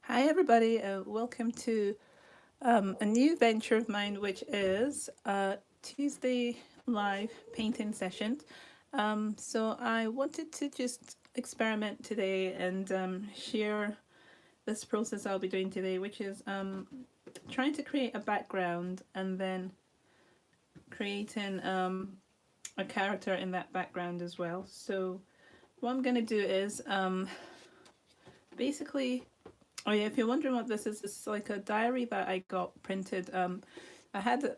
Hi, everybody. Welcome to a new venture of mine, which is Tuesday live painting sessions. So I wanted to just experiment today and share this process I'll be doing today, which is trying to create a background and then creating a character in that background as well. So what I'm going to do is basically oh yeah, if you're wondering what this is, it's like a diary that I got printed. I had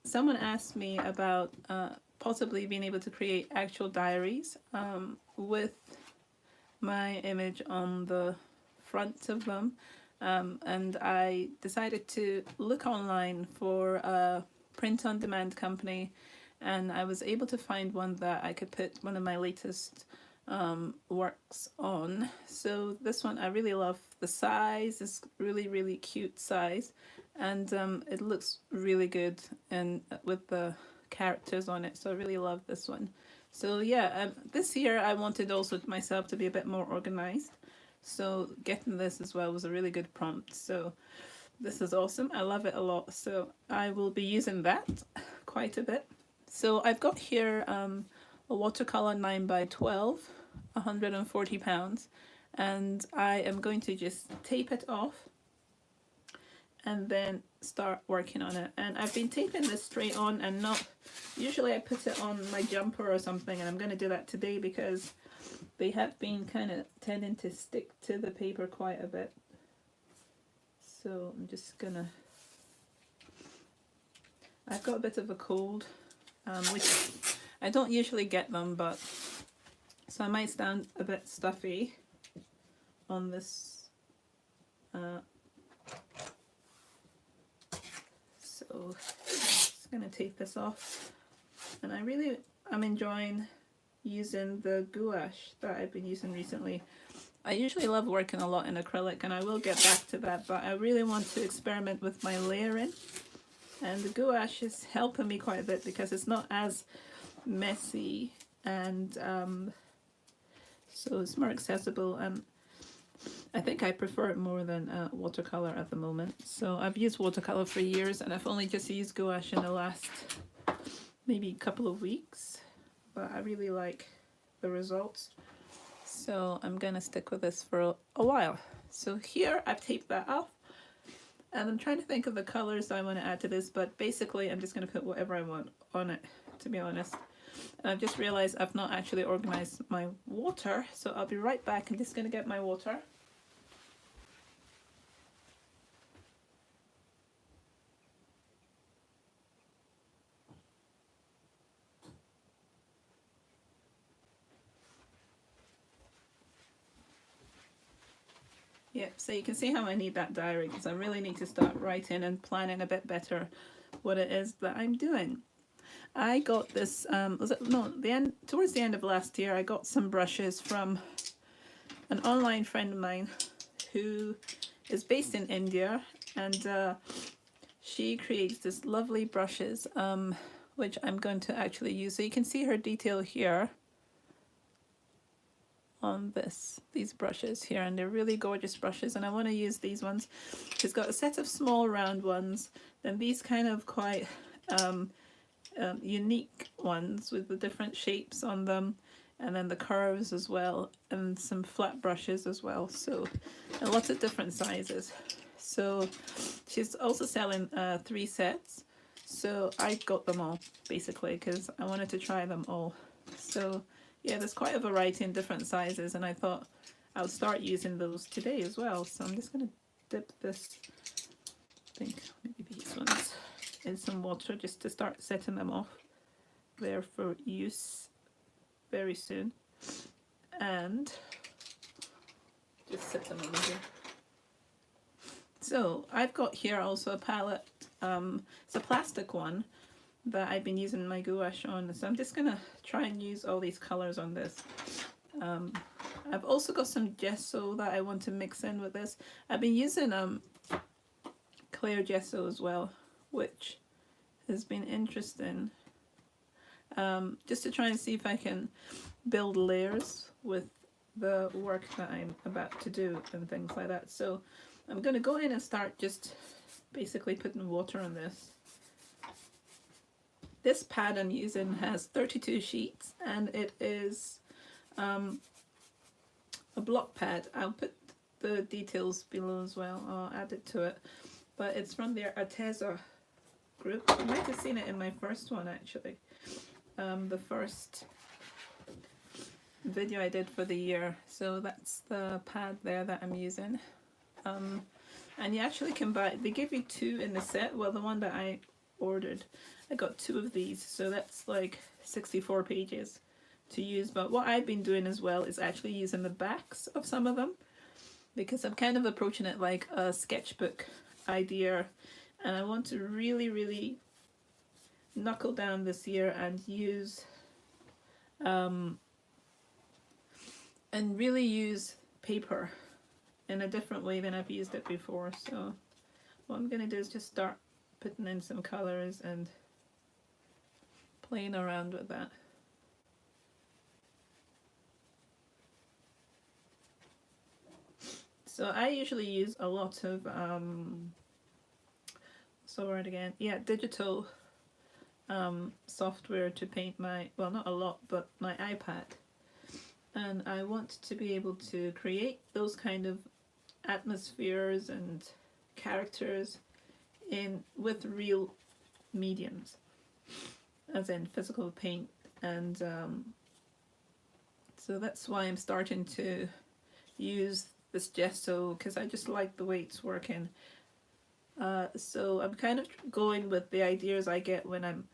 someone asked me about possibly being able to create actual diaries with my image on the front of them, and I decided to look online for a print-on-demand company, and I was able to find one that I could put one of my latest works on. So this one I really love. The size is really cute size, and it looks really good and with the characters on it. So I really love this one. So yeah, this year I wanted also myself to be a bit more organized. So getting this as well was a really good prompt. So this is awesome. I love it a lot. So I will be using that quite a bit. So I've got here a watercolor 9 by 12, 140 pounds, and I am going to just tape it off and then start working on it. And I've been taping this straight on and not, usually I put it on my jumper or something, and I'm going to do that today because they have been kind of tending to stick to the paper quite a bit. So I'm just gonna, I've got a bit of a cold, which I don't usually get them, but so I might sound a bit stuffy on this. So just gonna take this off, and I'm enjoying using the gouache that I've been using recently. I usually love working a lot in acrylic, and I will get back to that, but I really want to experiment with my layering, and the gouache is helping me quite a bit because it's not as messy, and so it's more accessible, and I think I prefer it more than watercolor at the moment. So I've used watercolor for years, and I've only just used gouache in the last maybe couple of weeks, but I really like the results. So I'm gonna stick with this for a while. So here I've taped that off, and I'm trying to think of the colors I want to add to this, but basically I'm just gonna put whatever I want on it, to be honest. And I've just realized I've not actually organized my water, so I'll be right back. I'm just gonna get my water. Yep, so you can see how I need that diary because I really need to start writing and planning a bit better what it is that I'm doing. I got this, was it, no, towards the end of last year, I got some brushes from an online friend of mine who is based in India, and she creates this lovely brushes, which I'm going to actually use. So you can see her detail here on these brushes here, and they're really gorgeous brushes, and I want to use these ones. She's got a set of small round ones, then these kind of quite unique ones with the different shapes on them, and then the curves as well, and some flat brushes as well, so and lots of different sizes. So she's also selling 3 sets, so I got them all basically because I wanted to try them all. So yeah, there's quite a variety in different sizes, and I thought I'll start using those today as well. So I'm just going to dip this, I think maybe these ones, in some water just to start setting them off there for use very soon. And just set them over here. So I've got here also a palette. It's a plastic one that I've been using my gouache on. So I'm just going to try and use all these colours on this. I've also got some gesso that I want to mix in with this. I've been using clear gesso as well, which has been interesting. Just to try and see if I can build layers with the work that I'm about to do and things like that. So I'm going to go in and start just basically putting water on this. This pad I'm using has 32 sheets, and it is a block pad. I'll put the details below as well. I'll add it to it. But it's from their Arteza group. You might have seen it in my first one, actually. The first video I did for the year. So that's the pad there that I'm using. And you actually can buy, they give you two in the set. Well, the one that I ordered, I got two of these, so that's like 64 pages to use. But what I've been doing as well is actually using the backs of some of them, because I'm kind of approaching it like a sketchbook idea, and I want to really knuckle down this year and use and really use paper in a different way than I've used it before. So what I'm going to do is just start putting in some colors and playing around with that. So I usually use a lot of what's the word again? Yeah, digital software to paint my, well, not a lot, but my iPad. And I want to be able to create those kind of atmospheres and characters with real mediums, as in physical paint. And so that's why I'm starting to use this gesso, because I just like the way it's working. So I'm kind of going with the ideas I get when I'm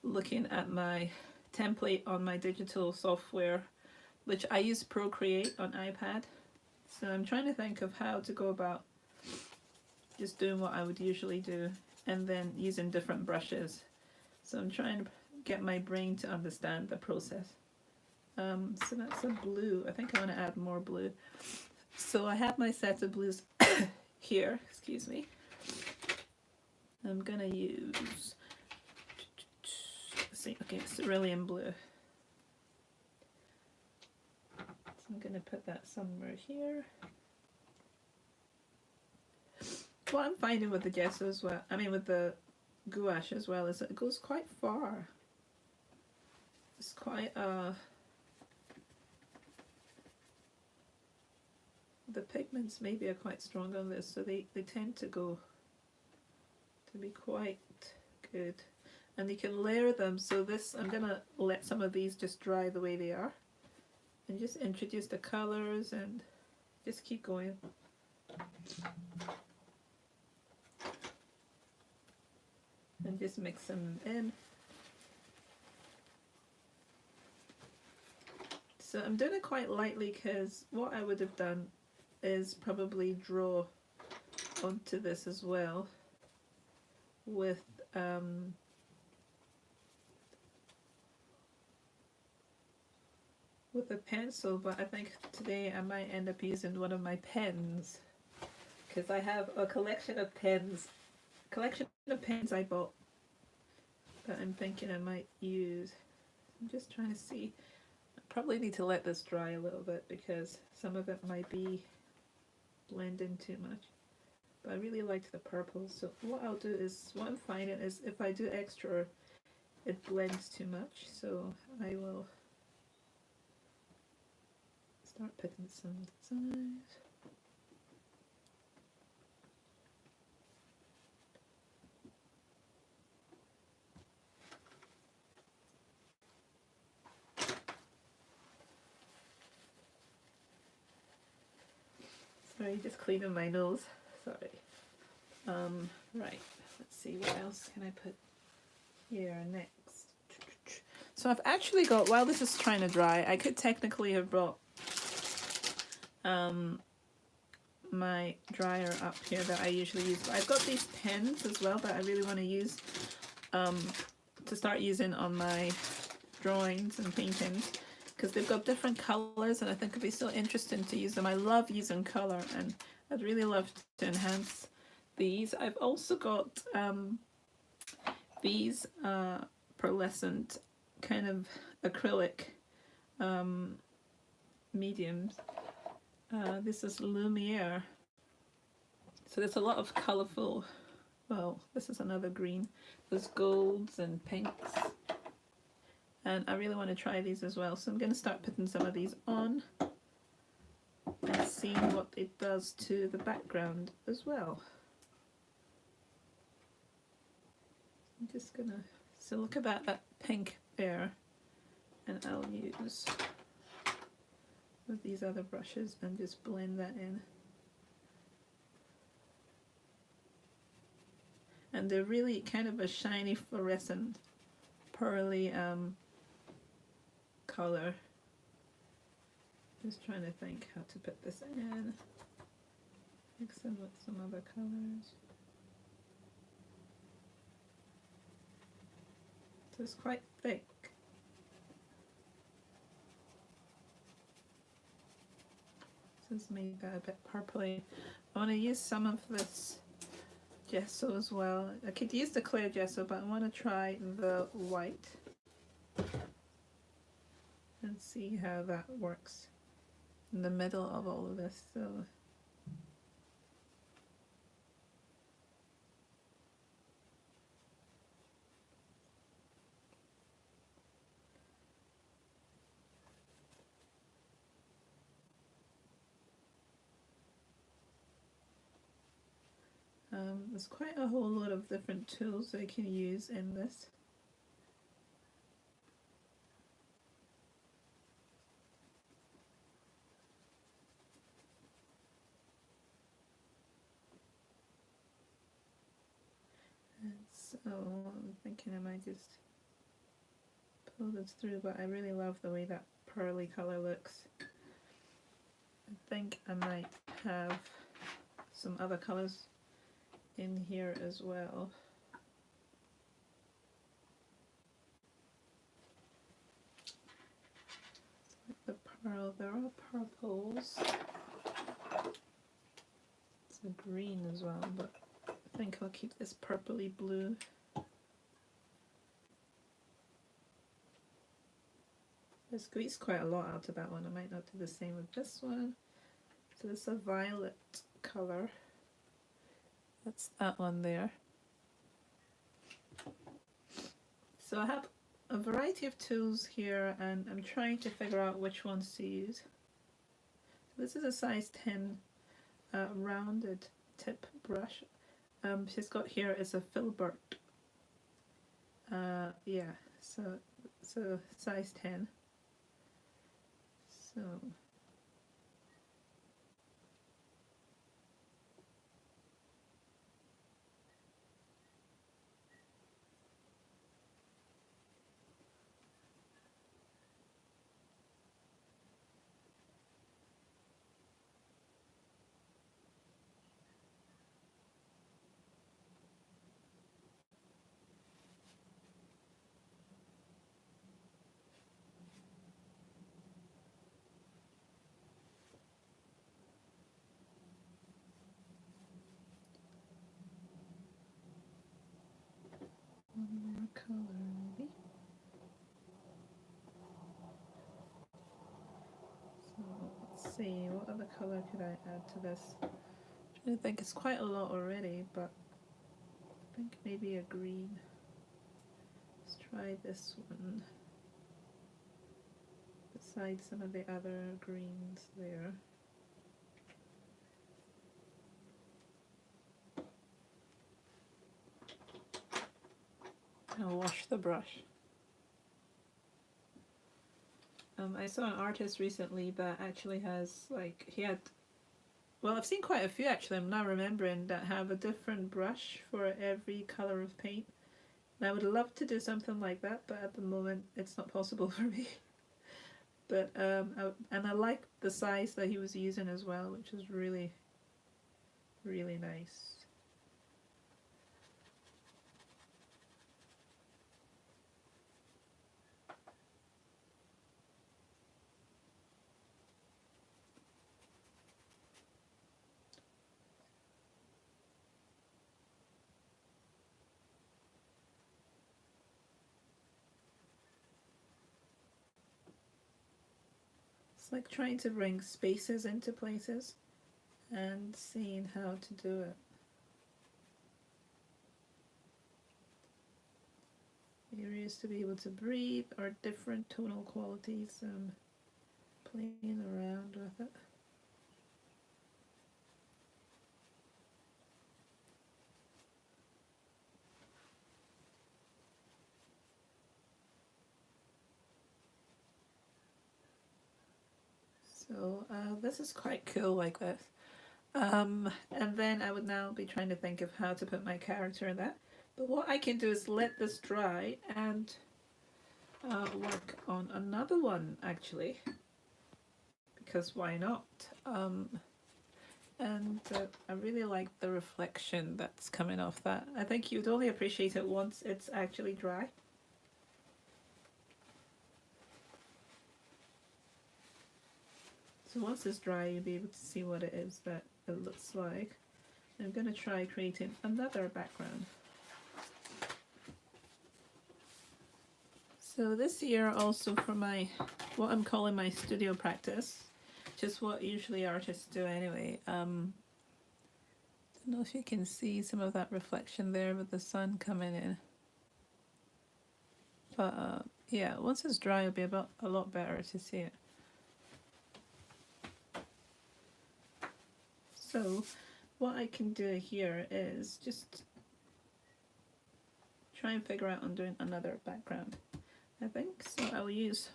looking at my template on my digital software, which I use Procreate on iPad. So I'm trying to think of how to go about just doing what I would usually do, and then using different brushes. So I'm trying to get my brain to understand the process. So that's a blue. I think I want to add more blue. So I have my set of blues here, excuse me. I'm gonna use, let's see, okay, cerulean blue. So I'm gonna put that somewhere here. What I'm finding with the gesso as well, I mean with the gouache as well, is that it goes quite far. It's quite the pigments maybe are quite strong on this, so they tend to go to be quite good. And you can layer them, so this, I'm gonna let some of these just dry the way they are and just introduce the colors and just keep going. And just mix them in. So I'm doing it quite lightly, because what I would have done is probably draw onto this as well with a pencil, but I think today I might end up using one of my pens, because I have a collection of pens I bought that I'm thinking I might use. I'm just trying to see. I probably need to let this dry a little bit, because some of it might be blending too much. But I really liked the purple, so what I'll do is, what I'm finding is if I do extra, it blends too much, so I will start putting some designs. Sorry, just cleaning my nose. Sorry. Right. Let's see, what else can I put here next? So I've actually got, while this is trying to dry, I could technically have brought my dryer up here that I usually use. But I've got these pens as well that I really want to use to start using on my drawings and paintings, because they've got different colors and I think it'd be so interesting to use them. I love using color, and I'd really love to enhance these. I've also got these pearlescent kind of acrylic mediums. This is Lumiere, So there's a lot of colourful, well, this is another green. There's golds and pinks. And I really want to try these as well. So I'm going to start putting some of these on and seeing what it does to the background as well. I'm just going to, so look about that pink there. And I'll use with these other brushes and just blend that in. And they're really kind of a shiny fluorescent pearly color. Just trying to think how to put this in. Mix them with some other colors. So it's quite thick. This is made a bit purpley. I want to use some of this gesso as well. I could use the clear gesso, but I want to try the white and see how that works in the middle of all of this. So there's quite a whole lot of different tools I can use in this. And so I'm thinking I might just pull this through, but I really love the way that pearly color looks. I think I might have some other colors in here as well. Like the pearl, there are purples. It's a green as well, but I think I'll keep this purpley blue. I squeezed quite a lot out of that one. I might not do the same with this one. So this is a violet color. That's that one there. So I have a variety of tools here and I'm trying to figure out which ones to use. This is a size 10 rounded tip brush. She's got here is a filbert. Yeah, so size 10. So one more color maybe. So let's see, what other color could I add to this? I'm trying to think, it's quite a lot already, but I think maybe a green. Let's try this one beside some of the other greens there. I'll wash the brush. I saw an artist recently that actually has, like, he had, well, I've seen quite a few actually, I'm now remembering, that have a different brush for every colour of paint. And I would love to do something like that, but at the moment it's not possible for me. But, and I like the size that he was using as well, which is really, really nice. It's like trying to bring spaces into places, and seeing how to do it. Areas to be able to breathe are different tonal qualities, playing around with it. So this is quite cool like this. And then I would now be trying to think of how to put my character in that. But what I can do is let this dry and work on another one actually, because why not? And I really like the reflection that's coming off that. I think you'd only appreciate it once it's actually dry. So once it's dry, you'll be able to see what it is that it looks like. I'm going to try creating another background. So this year also for my, what I'm calling my studio practice, just what usually artists do anyway. Don't know if you can see some of that reflection there with the sun coming in. But yeah, once it's dry, it'll be a lot better to see it. So what I can do here is just try and figure out on doing another background, I think. So I'll use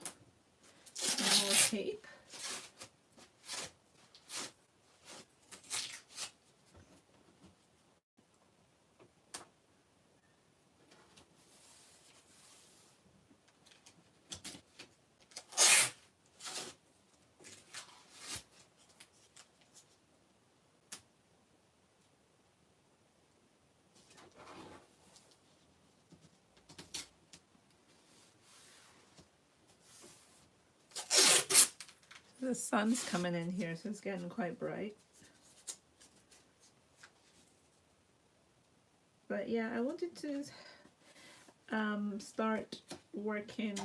more tape. The sun's coming in here, so it's getting quite bright. But yeah, I wanted to start working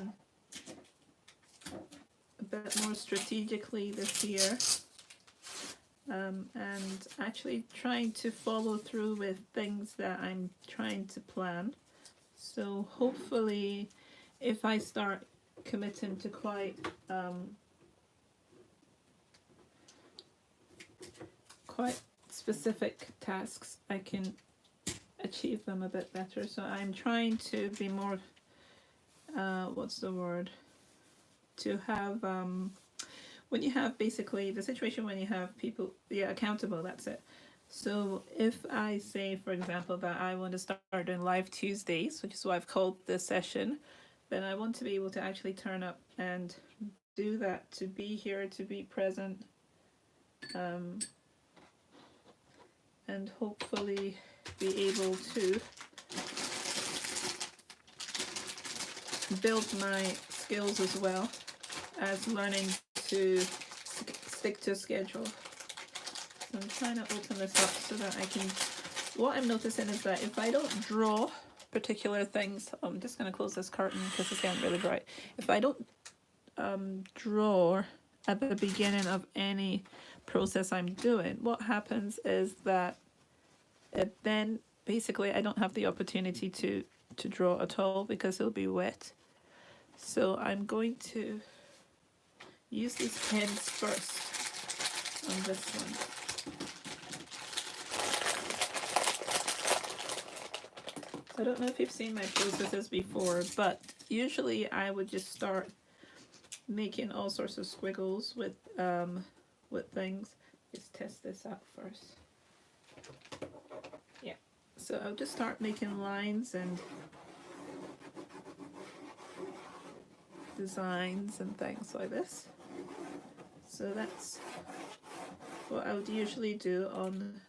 a bit more strategically this year, and actually trying to follow through with things that I'm trying to plan. So hopefully, if I start committing to quite specific tasks, I can achieve them a bit better. So I'm trying to be more, what's the word? To have, when you have basically the situation when you have people, yeah, accountable, that's it. So if I say, for example, that I want to start doing live Tuesdays, which is what I've called this session, then I want to be able to actually turn up and do that, to be here, to be present, and hopefully be able to build my skills as well as learning to stick to a schedule. So I'm trying to open this up so that I can, what I'm noticing is that if I don't draw particular things, I'm just going to close this curtain because it's getting really bright. If I don't draw at the beginning of any process I'm doing, what happens is that then basically I don't have the opportunity to draw at all because it'll be wet. So I'm going to use these pens first on this one. So I don't know if you've seen my processes before, but usually I would just start making all sorts of squiggles with things. Let's test this out first. Yeah, so I'll just start making lines and designs and things like this. So that's what I would usually do on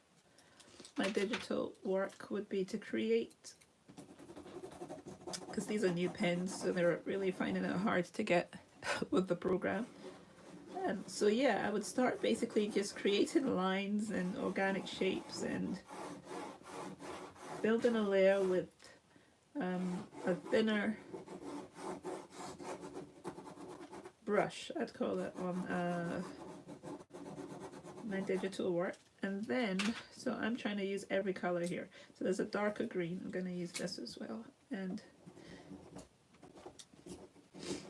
my digital work, would be to create, because these are new pens, so they're really finding it hard to get with the program. And so yeah, I would start basically just creating lines and organic shapes and building a layer with a thinner brush, I'd call it, on my digital work, And then, so I'm trying to use every color here. So there's a darker green, I'm going to use this as well. And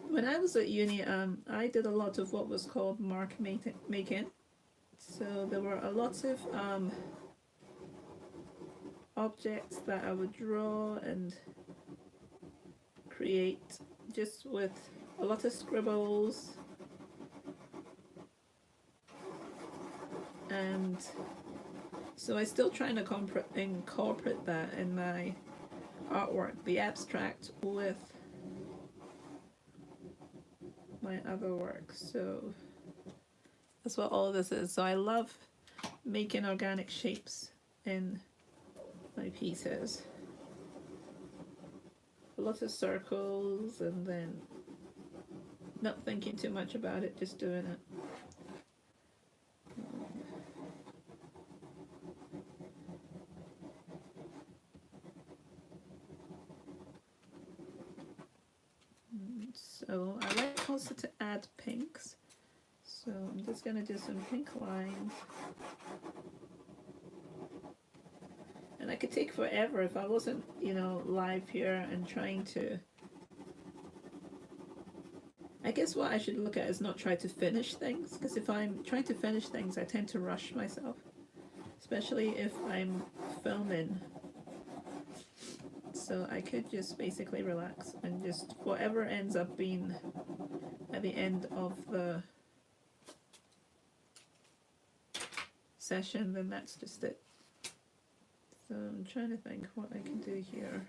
when I was at uni, I did a lot of what was called mark making. So there were a lot of objects that I would draw and create just with a lot of scribbles, and so I'm still trying to incorporate that in my artwork, the abstract, with my other work. So that's what all of this is. So I love making organic shapes in my pieces. A lot of circles, and then not thinking too much about it, just doing it. So I like also to add pinks. So I'm just going to do some pink lines. And I could take forever if I wasn't, you know, live here and trying to... I guess what I should look at is not try to finish things, because if I'm trying to finish things, I tend to rush myself, especially if I'm filming. So I could just basically relax and just whatever ends up being at the end of the session, then that's just it. So I'm trying to think what I can do here.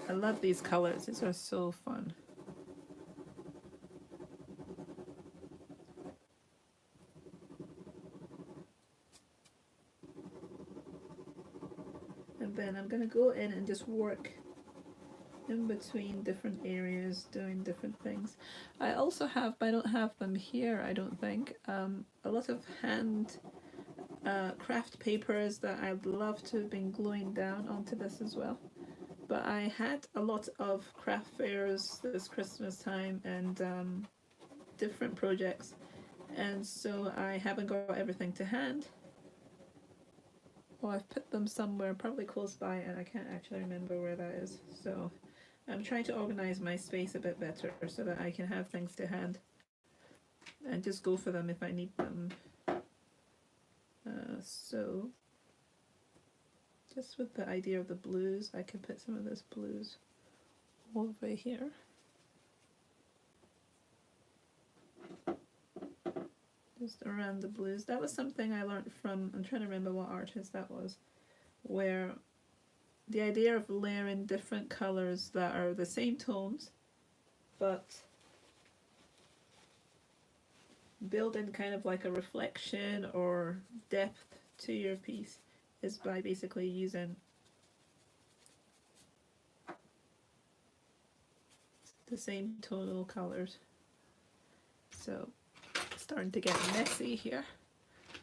I love these colors, these are so fun. And then I'm going to go in and just work in between different areas, doing different things. I also have, but I don't have them here, I don't think, a lot of hand craft papers that I'd love to have been gluing down onto this as well. But I had a lot of craft fairs this Christmas time and different projects, and so I haven't got everything to hand. Well, I've put them somewhere probably close by and I can't actually remember where that is. So I'm trying to organize my space a bit better so that I can have things to hand and just go for them if I need them. So just with the idea of the blues, I can put some of this blues over here. Just around the blues. That was something I learned from, I'm trying to remember what artist that was, where the idea of layering different colors that are the same tones, but building kind of like a reflection or depth to your piece is by basically using the same tonal colors. So starting to get messy here.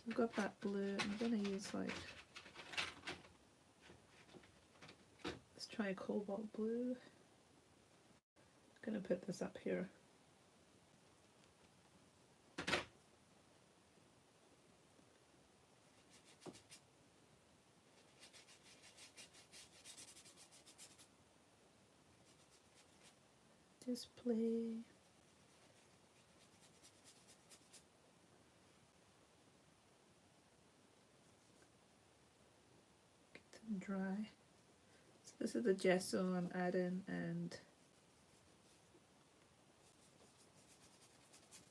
I've got that blue. I'm going to use like, let's try a cobalt blue. I'm going to put this up here. Display. Dry. So this is the gesso I'm adding, and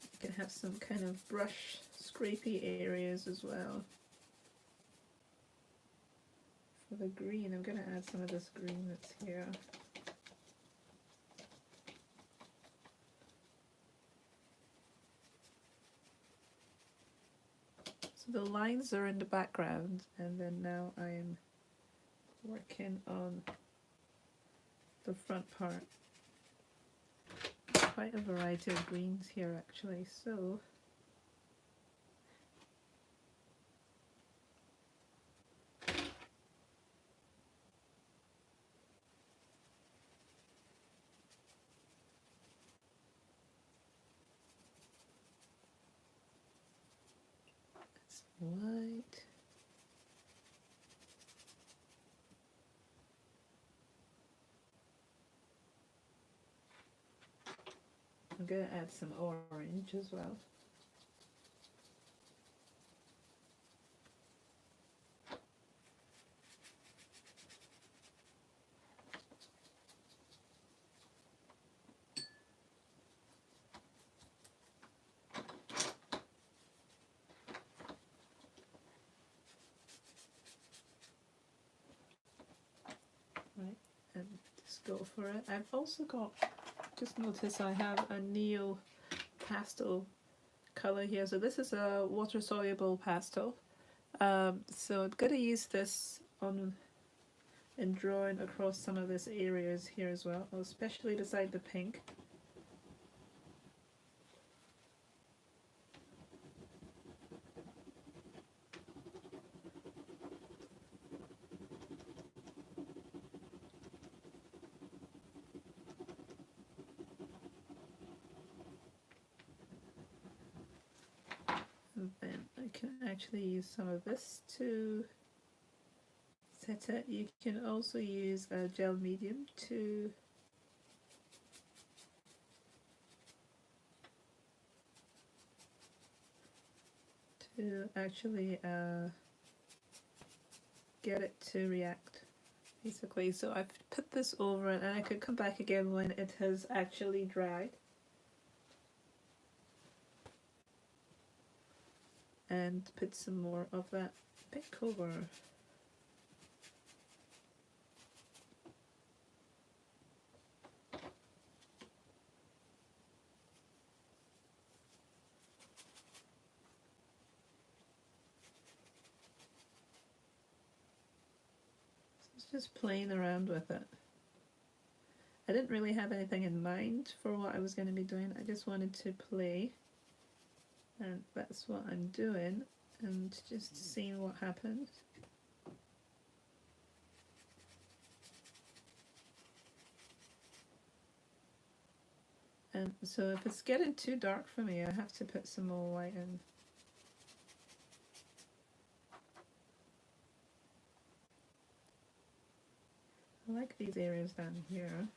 you can have some kind of brush scrapey areas as well. For the green, I'm going to add some of this green that's here. So the lines are in the background, and then now I'm working on the front part. Quite a variety of greens here actually, so some white. I'm going to add some orange as well. Right, and just go for it. I've also got, just notice I have a neo pastel color here. So this is a water soluble pastel. So I'm going to use this on and drawing across some of these areas here as well, especially beside the pink. And then I can actually use some of this to set it. You can also use a gel medium to actually get it to react, basically. So I've put this over it, and I could come back again when it has actually dried and put some more of that pink over. Just playing around with it. I didn't really have anything in mind for what I was going to be doing. I just wanted to play, and that's what I'm doing, and just seeing what happens. And so if it's getting too dark for me, I have to put some more white in. I like these areas down here.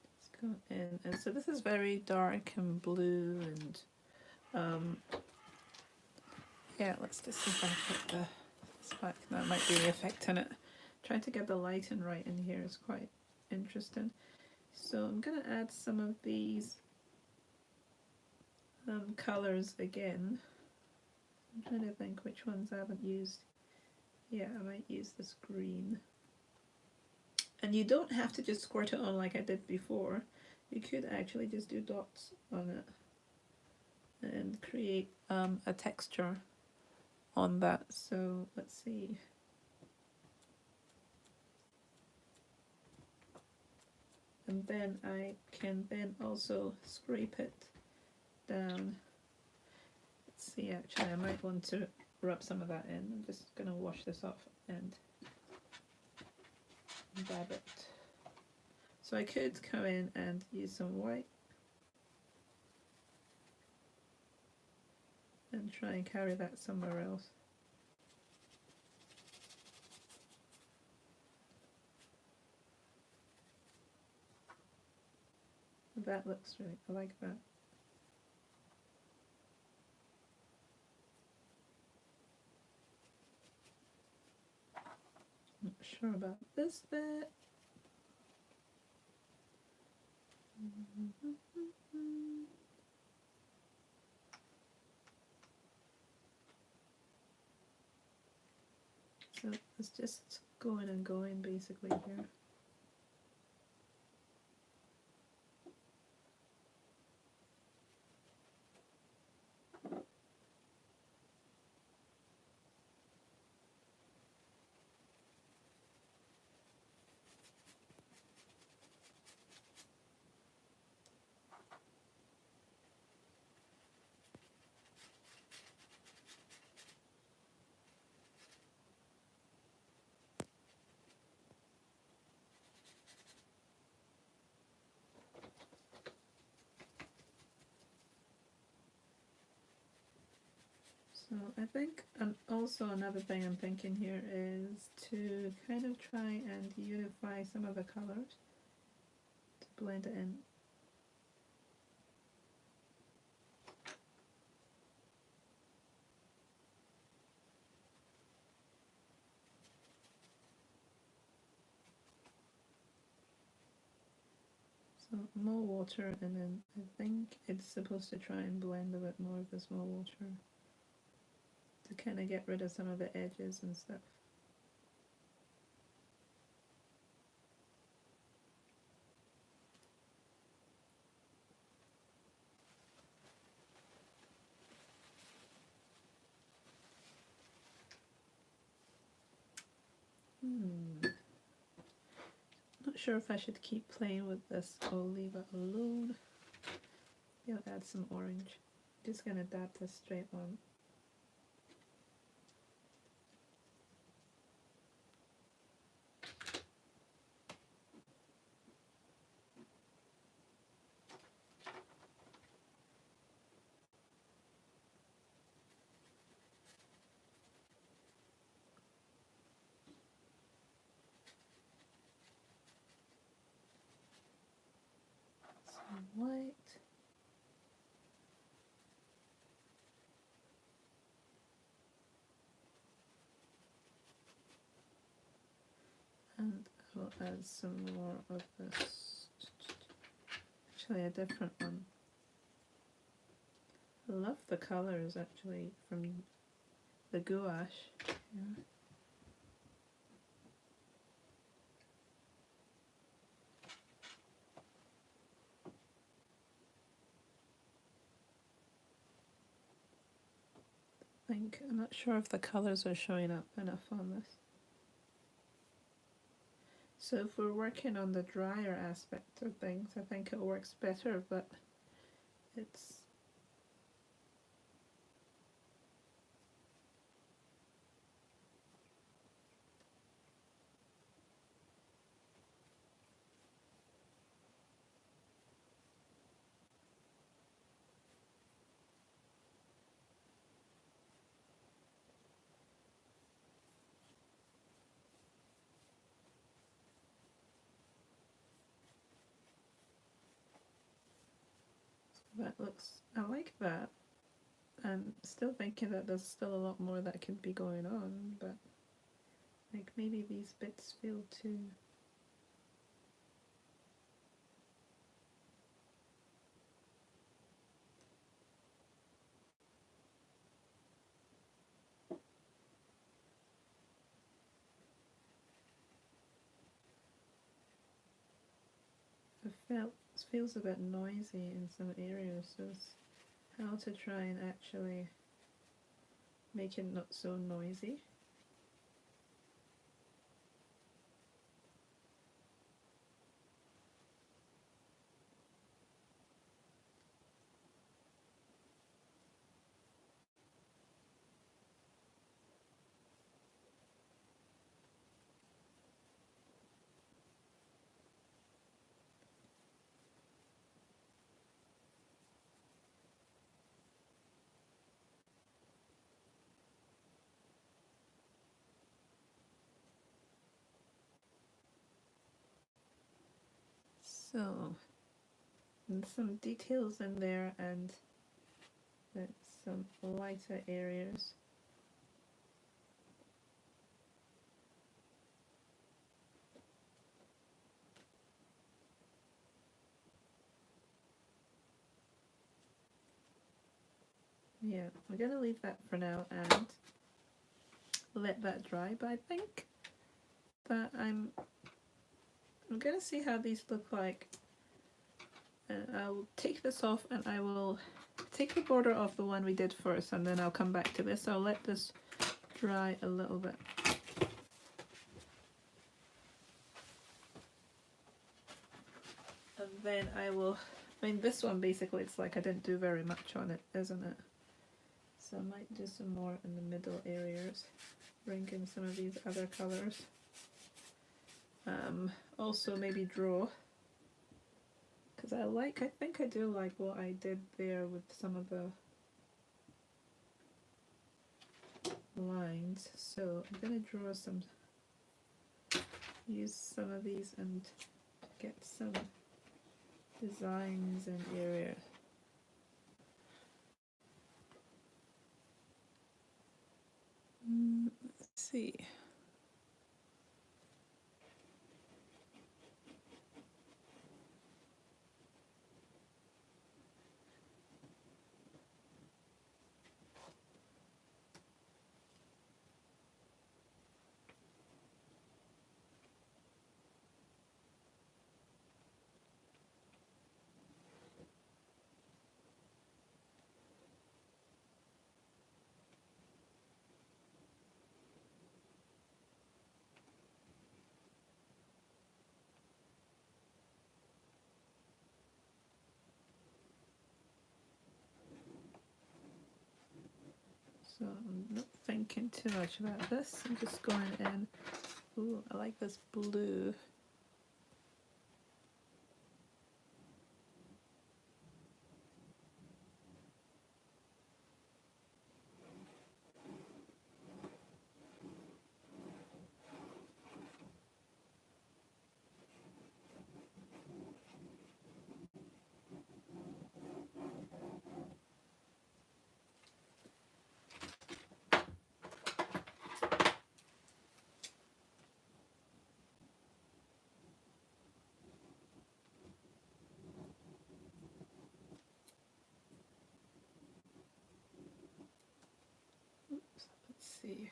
Let's go in. And so this is very dark and blue, and yeah, let's just see if I put this back. That might be affecting it. Trying to get the lighting right in here is quite interesting. So I'm going to add some of these colours again. I'm trying to think which ones I haven't used. Yeah, I might use this green. And you don't have to just squirt it on like I did before. You could actually just do dots on it and create a texture on that. So let's see. And then I can then also scrape it down. Let's see, actually I might want to rub some of that in. I'm just going to wash this off and dab it. So I could come in and use some white and try and carry that somewhere else. That looks really, I like that. Not sure about this bit. So it's just going and going basically here. So I think, and also another thing I'm thinking here is to kind of try and unify some of the colors to blend it in. So more water, and then I think it's supposed to try and blend a bit more of this more water to kind of get rid of some of the edges and stuff. Not sure if I should keep playing with this or leave it alone. Maybe I'll add some orange. I'm just gonna dab this straight on. Some white. And I'll add some more of this. Actually, a different one. I love the colors actually from the gouache. Yeah. I'm not sure if the colors are showing up enough on this. So if we're working on the drier aspect of things, I think it works better, but it's that looks, I like that. I'm still thinking that there's still a lot more that could be going on, but like maybe these bits feel too. It feels a bit noisy in some areas, so it's how to try and actually make it not so noisy. So, and some details in there, and some lighter areas. Yeah, we're gonna leave that for now and let that dry, but I think that I'm gonna see how these look like. I will take this off and I will take the border off the one we did first, and then I'll come back to this. I'll let this dry a little bit. And then I mean this one basically it's like I didn't do very much on it, isn't it? So I might do some more in the middle areas, bring in some of these other colours. Also maybe draw, because I think I do like what I did there with some of the lines, so I'm gonna draw some, use some of these and get some designs and areas. Let's see. So I'm not thinking too much about this. I'm just going in. Ooh, I like this blue. Oops, let's see.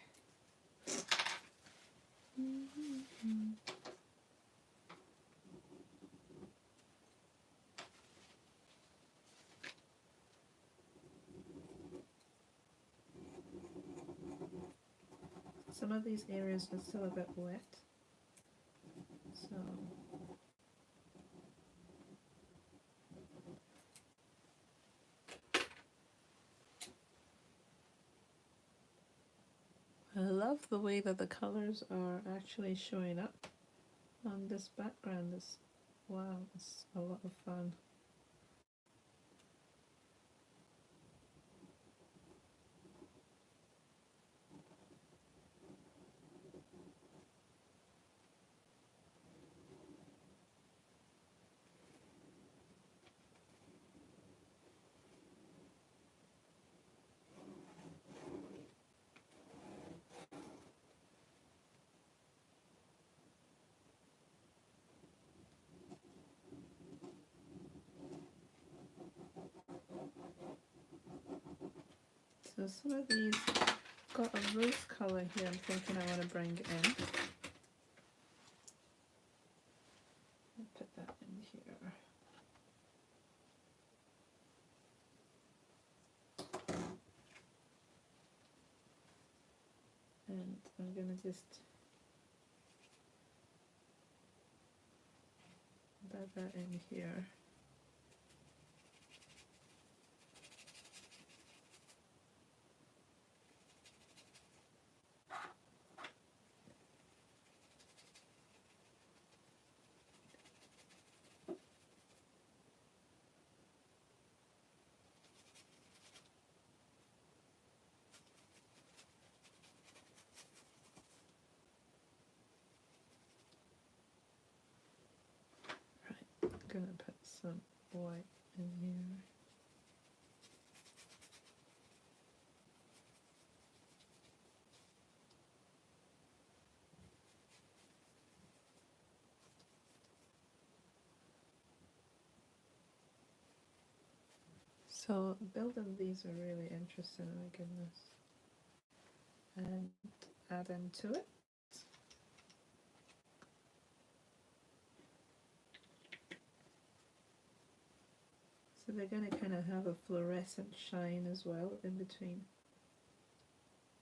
Some of these areas are still a bit wet, so I love the way that the colors are actually showing up on this background. This, wow, it's a lot of fun. So some of these got a rose color here. I'm thinking I want to bring in. I'll put that in here. And I'm gonna just add that in here. I'm gonna put some white in here. So building these are really interesting, oh my goodness. And add into it. So they're going to kind of have a fluorescent shine as well in between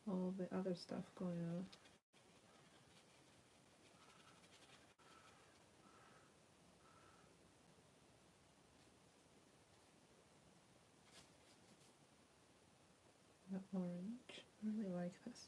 all the other stuff going on. The orange, I really like this.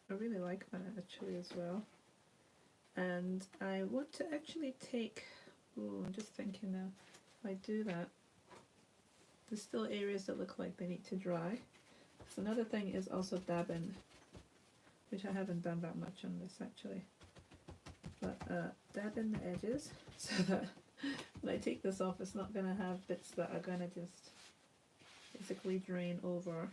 I really like that actually as well. And I want to actually take, ooh, I'm just thinking now, if I do that, there's still areas that look like they need to dry. So another thing is also dabbing, which I haven't done that much on this actually. But dabbing the edges so that when I take this off, it's not going to have bits that are going to just basically drain over.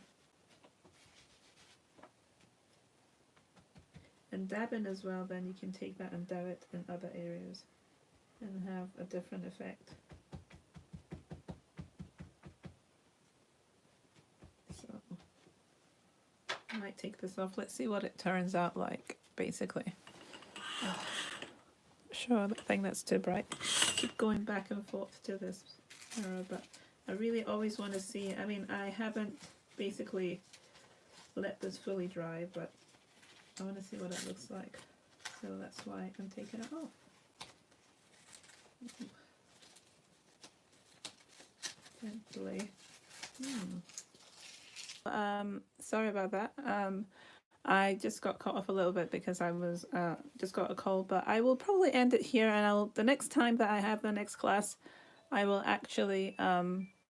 And dabbing as well, then you can take that and dab it in other areas and have a different effect. So I might take this off. Let's see what it turns out like, basically. Oh, sure, the thing that's too bright. Keep going back and forth to this mirror, but I really always want to see, I mean, I haven't basically let this fully dry, but I want to see what it looks like. So that's why I'm taking it off. Gently. Sorry about that. I just got cut off a little bit because I was just got a cold, but I will probably end it here, and the next time that I have the next class, I will actually